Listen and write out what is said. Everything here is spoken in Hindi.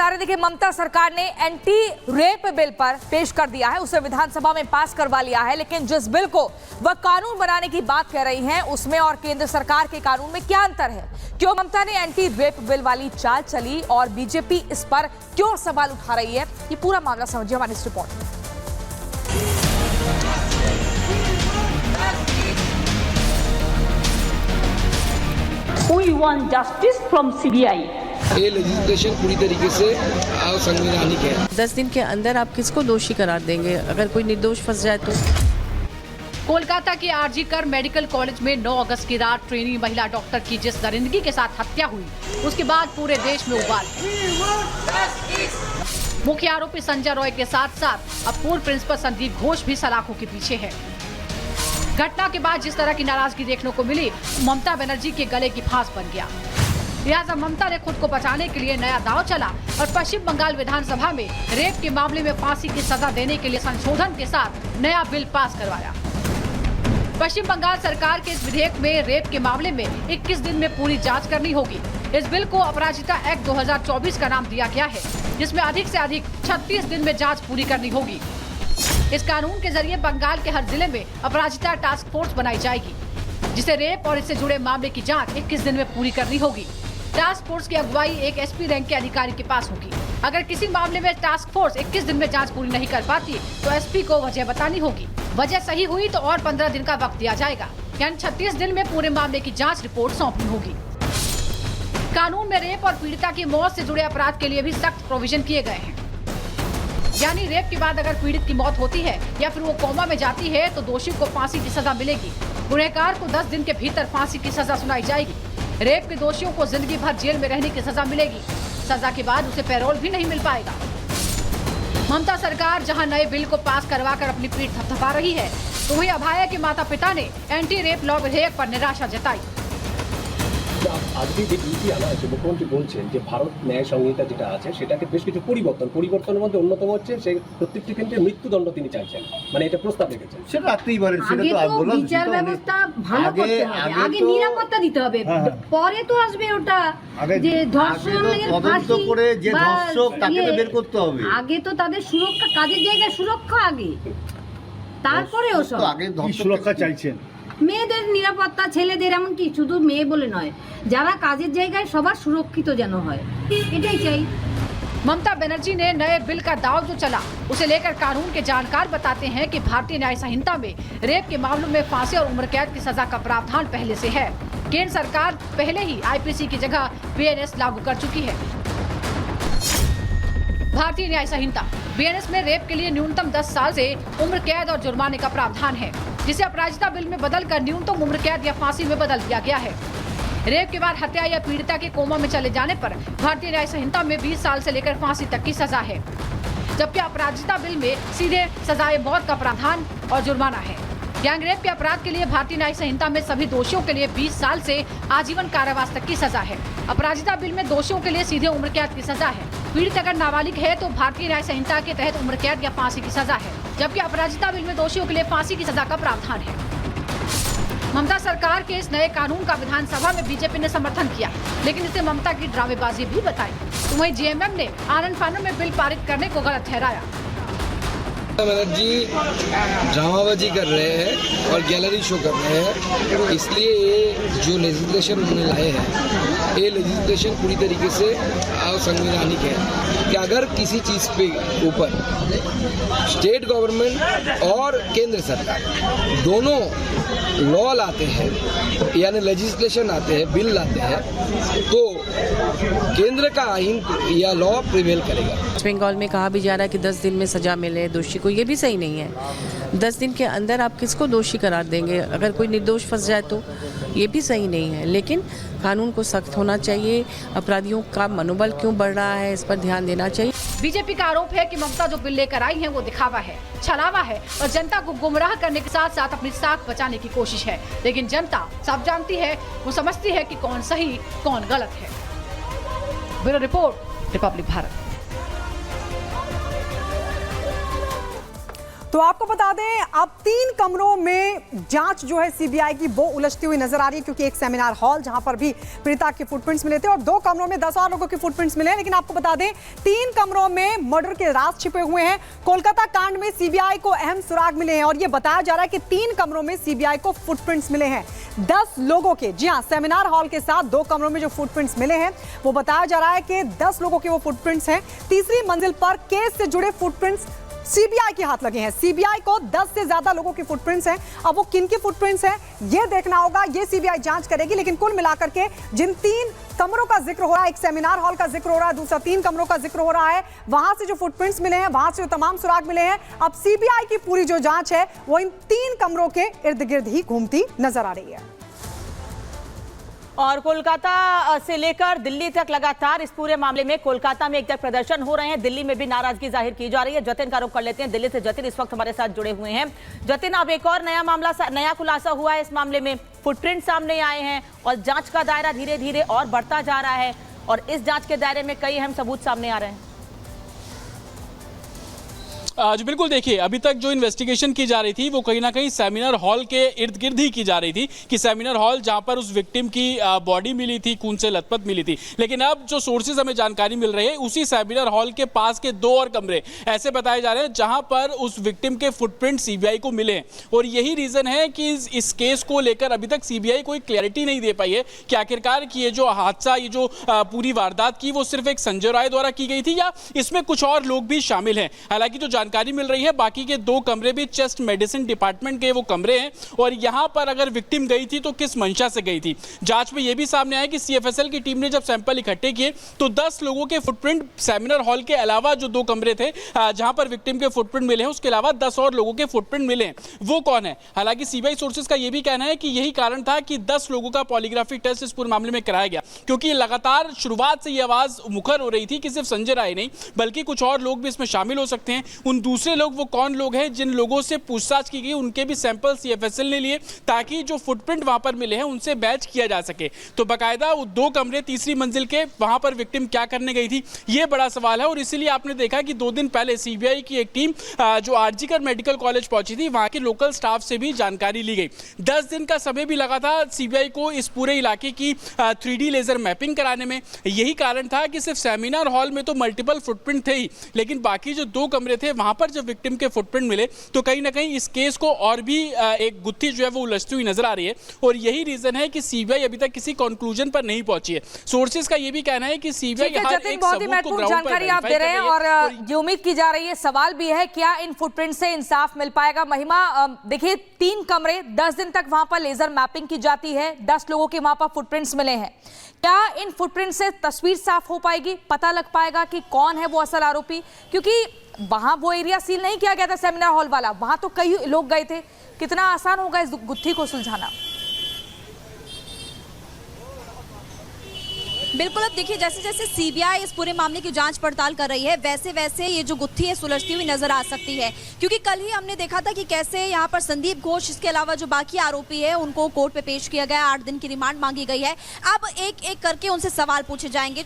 बता रहे थे कि ममता सरकार ने एंटी रेप बिल पर पेश कर दिया है, उसे विधानसभा में पास करवा लिया है। लेकिन जिस बिल को वह कानून बनाने की बात कह रही हैं, उसमें और केंद्र सरकार के कानून में क्या अंतर है? क्यों ममता ने एंटी रेप बिल वाली चाल चली और बीजेपी इस पर क्यों सवाल उठा रही है, ये पूरा मामला समझिए हमारी इस रिपोर्ट में। We want justice from CBI. ये लेजिस्लेशन पूरी तरीके से असंवैधानिक है। 10 दिन के अंदर आप किसको दोषी करार देंगे अगर कोई निर्दोष फंस जाए तो? कोलकाता के आरजी कर मेडिकल कॉलेज में 9 अगस्त की रात ट्रेनी महिला डॉक्टर की जिस दरिंदगी के साथ हत्या हुई, उसके बाद पूरे देश में उबाल है। मुख्य आरोपी संजय रॉय के साथ साथ अब पूर्व प्रिंसिपल संदीप घोष भी सलाखों के पीछे है। घटना के बाद जिस तरह की नाराजगी देखने को मिली, ममता बनर्जी के गले की फांस बन गया। लिहाजा ममता ने खुद को बचाने के लिए नया दांव चला और पश्चिम बंगाल विधानसभा में रेप के मामले में फांसी की सजा देने के लिए संशोधन के साथ नया बिल पास करवाया। पश्चिम बंगाल सरकार के इस विधेयक में रेप के मामले में 21 दिन में पूरी जांच करनी होगी। इस बिल को अपराजिता एक्ट 2024 का नाम दिया गया है, जिसमें अधिक से अधिक 36 दिन में जांच पूरी करनी होगी। इस कानून के जरिए बंगाल के हर जिले में अपराजिता टास्क फोर्स बनाई जाएगी, जिसे रेप और इससे जुड़े मामले की जांच 21 दिन में पूरी करनी होगी। टास्क फोर्स की अगुवाई एक एसपी रैंक के अधिकारी के पास होगी। अगर किसी मामले में टास्क फोर्स 21 दिन में जांच पूरी नहीं कर पाती तो एसपी को वजह बतानी होगी। वजह सही हुई तो और 15 दिन का वक्त दिया जाएगा, यानी 36 दिन में पूरे मामले की जाँच रिपोर्ट सौंपनी होगी। कानून में रेप और पीड़िता की मौत से जुड़े अपराध के लिए भी सख्त प्रोविजन किए गए हैं। यानी रेप के बाद अगर पीड़ित की मौत होती है या फिर वो कोमा में जाती है तो दोषी को फांसी की सजा मिलेगी। गुनहगार को 10 दिन के भीतर फांसी की सजा सुनाई जाएगी। रेप के दोषियों को जिंदगी भर जेल में रहने की सजा मिलेगी। सजा के बाद उसे पैरोल भी नहीं मिल पाएगा। ममता सरकार जहां नए बिल को पास करवाकर अपनी पीठ थपथपा रही है, तो वहीं अभाया के माता पिता ने एंटी रेप लॉ विधेयक पर निराशा जताई। আজকে যে বিলটি আনা হয়েছে, মুখ্যমন্ত্রী বলছেন যে ভারত ন্যায় সংহিতা যেটা আছে সেটাকে বেশ কিছু পরিবর্তনের মধ্যে অন্যতম হচ্ছে সেই প্রত্যেকটি ক্ষেত্রে মৃত্যুদণ্ড তিনি চাইছেন, মানে এটা প্রস্তাব রেখেছেন। সেটা রাখতেই পারেন, সেটা তো বললাম বিচার ব্যবস্থা ভালো করতে হবে, আগে নিরাপত্তা দিতে হবে, পরে তো আসবে ওটা যে ধর্ষণের তদন্ত করে যে ধর্ষক তাকে তো বের করতে হবে। আগে তো তাদের সুরক্ষা, কাজের জায়গায় সুরক্ষা আগে, তারপরে ওসব। আগে সুরক্ষা চাইছেন, মেয়েদের নিরাপত্তা, ছেলেদের, এমনকি শুধু মেয়ে বলে নয়, যারা কাজের জায়গায় সবার সুরক্ষিত যেন হয়, এটাই চাই। ममता बनर्जी ने नए बिल का दाव जो चला, उसे लेकर कानून के जानकार बताते हैं कि भारतीय न्याय संहिता में रेप के मामलों में फांसी और उम्र कैद की सजा का प्रावधान पहले से है। केंद्र सरकार पहले ही आईपीसी की जगह बीएनएस लागू कर चुकी है। भारतीय न्याय संहिता बीएनएस में रेप के लिए न्यूनतम 10 साल से उम्र कैद और जुर्माने का प्रावधान है, जिसे अपराजिता बिल में बदलकर न्यूनतम उम्र कैद या फांसी में बदल दिया गया है। रेप के बाद हत्या या पीड़िता के कोमा में चले जाने पर भारतीय न्याय संहिता में 20 साल से लेकर फांसी तक की सजा है, जबकि अपराजिता बिल में सीधे सजाए मौत का प्रावधान और जुर्माना है। गैंग रेप के अपराध के लिए भारतीय न्याय संहिता में सभी दोषियों के लिए 20 साल से आजीवन कारावास तक की सजा है। अपराजिता बिल में दोषियों के लिए सीधे उम्र कैद की सजा है। पीड़ित अगर नाबालिग है तो भारतीय न्याय संहिता के तहत उम्र कैद या फांसी की सजा है, जबकि अपराजिता बिल में दोषियों के लिए फांसी की सजा का प्रावधान है। ममता सरकार के इस नए कानून का विधानसभा में बीजेपी ने समर्थन किया, लेकिन इसे ममता की ड्रामेबाजी भी बताई। तो वहीं जेएमएम ने आनन फानन में बिल पारित करने को गलत ठहराया। बनर्जी ड्रामाबाजी कर रहे हैं और गैलरी शो कर रहे हैं, इसलिए ये जो लेजिस्लेशन उन्होंने लाए हैं, ये लेजिस्लेशन पूरी तरीके से असंवैधानिक है। कि अगर किसी चीज़ पे ऊपर स्टेट गवर्नमेंट और केंद्र सरकार दोनों लॉ लाते हैं, यानी लेजिस्लेशन आते हैं, बिल लाते हैं, तो केंद्र का आईन या लॉ प्रिवेल करेगा। वेस्ट बंगाल में कहा भी जा रहा है कि 10 दिन में सजा मिले दोषी को, ये भी सही नहीं है। 10 दिन के अंदर आप किसको दोषी करार देंगे अगर कोई निर्दोष फंस जाए तो? ये भी सही नहीं है। लेकिन कानून को सख्त होना चाहिए। अपराधियों का मनोबल क्यों बढ़ रहा है, इस पर ध्यान देना चाहिए। बीजेपी का आरोप है कि ममता जो बिल लेकर आई है वो दिखावा है, छलावा है और जनता को गुमराह करने के साथ साथ अपनी साख बचाने की कोशिश है। लेकिन जनता सब जानती है, वो समझती है कि कौन सही कौन गलत है। Bureau report, Republic Bharat. तो आपको बता दें अब 3 कमरों में जांच जो है सीबीआई की वो उलझती हुई नजर आ रही है, क्योंकि एक सेमिनार हॉल जहां पर भी पीड़िता के फुटप्रिंट्स मिले थे और 2 कमरों में 10 और लोगों के फुटप्रिंट्स मिले हैं। लेकिन आपको बता दें 3 कमरों में मर्डर के राज छिपे हुए हैं। कोलकाता कांड में सीबीआई को अहम सुराग मिले हैं और यह बताया जा रहा है कि 3 कमरों में सीबीआई को फुटप्रिंट्स मिले हैं 10 लोगों के। जी हां, सेमिनार हॉल के साथ 2 कमरों में जो फुटप्रिंट्स मिले हैं वो बताया जा रहा है कि 10 लोगों के वो फुटप्रिंट्स हैं। तीसरी मंजिल पर केस से जुड़े फुटप्रिंट्स सीबीआई के हाथ लगे हैं। सीबीआई को 10 से ज्यादा लोगों के फुटप्रिंट्स हैं। अब वो किन के फुटप्रिंट्स हैं ये देखना होगा, ये सीबीआई जांच करेगी। लेकिन कुल मिलाकर के जिन 3 कमरों का जिक्र हो रहा है, एक सेमिनार हॉल का जिक्र हो रहा है, दूसरा 3 कमरों का जिक्र हो रहा है, वहां से जो फुटप्रिंट्स मिले हैं, वहां से जो तमाम सुराग मिले हैं, अब सीबीआई की पूरी जो जांच है वो इन 3 कमरों के इर्द गिर्द ही घूमती नजर आ रही है। और कोलकाता से लेकर दिल्ली तक लगातार इस पूरे मामले में कोलकाता में एक तरफ प्रदर्शन हो रहे हैं, दिल्ली में भी नाराजगी जाहिर की जा रही है। जतिन का रुख कर लेते हैं दिल्ली से। जतिन इस वक्त हमारे साथ जुड़े हुए हैं। जतिन, अब एक और नया खुलासा हुआ है इस मामले में, फुटप्रिंट सामने आए हैं और जांच का दायरा धीरे धीरे और बढ़ता जा रहा है और इस जांच के दायरे में कई अहम सबूत सामने आ रहे हैं। जी बिल्कुल, देखिए अभी तक जो इन्वेस्टिगेशन की जा रही थी वो कहीं ना कहीं सेमिनार हॉल के इर्द गिर्द ही की जा रही थी कि सेमिनार हॉल जहां पर उस विक्टिम की बॉडी मिली थी, खून से लथपथ मिली थी। लेकिन अब जो सोर्सेज हमें जानकारी मिल रही है उसी सेमिनार हॉल के पास के 2 और कमरे ऐसे बताए जा रहे हैं जहां पर उस विक्टिम के फुटप्रिंट सीबीआई को मिले हैं। और यही रीजन है कि इस केस को लेकर अभी तक सीबीआई कोई क्लैरिटी नहीं दे पाई है कि आखिरकार की ये जो हादसा, ये जो पूरी वारदात की वो सिर्फ एक संजय राय द्वारा की गई थी या इसमें कुछ और लोग भी शामिल हैं। हालांकि जो जानकारी मिल रही है बाकी के 2 कमरे भी चेस्ट मेडिसिन डिपार्टमेंट के वो कमरे हैं और यहां पर अगर विक्टिम गई थी तो किस मंशा से गई थी। जांच में यह भी सामने आया कि सीएफएसएल की टीम ने जब सैंपल इकट्ठे किए तो 10 लोगों के फुटप्रिंट सेमिनार हॉल के अलावा जो 2 कमरे थे जहां पर विक्टिम के फुटप्रिंट मिले हैं उसके अलावा 10 और लोगों के फुटप्रिंट मिले हैं। वो कौन है? हालांकि सीबीआई सोर्सेज का यह भी कहना है कि यही कारण था कि 10 लोगों का पॉलीग्राफी टेस्ट इस पूरे मामले में कराया गया, क्योंकि लगातार शुरुआत से यह आवाज मुखर हो रही थी कि सिर्फ संजय राय नहीं बल्कि कुछ और लोग भी इसमें शामिल हो सकते हैं। उन दूसरे लोग वो कौन लोग हैं जिन लोगों से पूछताछ की गई उनके भी सैंपल सीएफएसएल ने लिए ताकि जो फुटप्रिंट वहां पर मिले हैं उनसे मैच किया जा सके। तो बाकायदा वो 2 कमरे तीसरी मंजिल के वहां पर विक्टिम क्या करने गई थी ये बड़ा सवाल है। और इसीलिए आपने देखा कि 2 दिन पहले सीबीआई की एक टीम जो आरजीकर मेडिकल कॉलेज पहुंची थी वहां के लोकल स्टाफ से भी जानकारी ली गई। 10 दिन का समय भी लगा था सीबीआई को इस पूरे इलाके की 3D लेजर मैपिंग कराने में। यही कारण था कि सिर्फ सेमिनार हॉल में तो मल्टीपल फुटप्रिंट थे ही, लेकिन बाकी जो 2 कमरे थे वहां पर जब विक्टिम के फुटप्रिंट मिले तो कहीं ना कहीं इस केस को और भी एक गुत्थी जो है वो उलझती हुई नजर आ रही है। और यही रीजन है कि सीबीआई अभी तक किसी कंक्लूजन पर नहीं पहुंची है। सोर्सेज का ये भी कहना है कि सीबीआई बहुत ही महत्वपूर्ण जानकारी आप दे रहे हैं और ये उम्मीद की जा रही है, सवाल भी है क्या इन फुटप्रिंट से इंसाफ मिल पाएगा। महिमा, देखिए 3 कमरे 10 दिन तक वहां पर लेजर मैपिंग की जाती है, 10 लोगों के वहां पर फुटप्रिंट्स मिले हैं। क्या इन फुटप्रिंट से तस्वीर साफ हो पाएगी, पता लग पाएगा कि कौन है वो असल आरोपी? क्योंकि वहां वो एरिया सील नहीं किया गया था सेमिनार हॉल वाला, वहां तो कई लोग गए थे। कितना आसान होगा इस गुत्थी को सुलझाना? बिल्कुल, अब देखिए जैसे जैसे सीबीआई इस पूरे मामले की जांच पड़ताल कर रही है वैसे वैसे ये जो गुत्थी है सुलझती हुई नजर आ सकती है। क्योंकि कल ही हमने देखा था कि कैसे यहाँ पर संदीप घोष इसके अलावा जो बाकी आरोपी है उनको कोर्ट पे पेश किया गया, 8 दिन की रिमांड मांगी गई है। अब एक एक करके उनसे सवाल पूछे जाएंगे। तो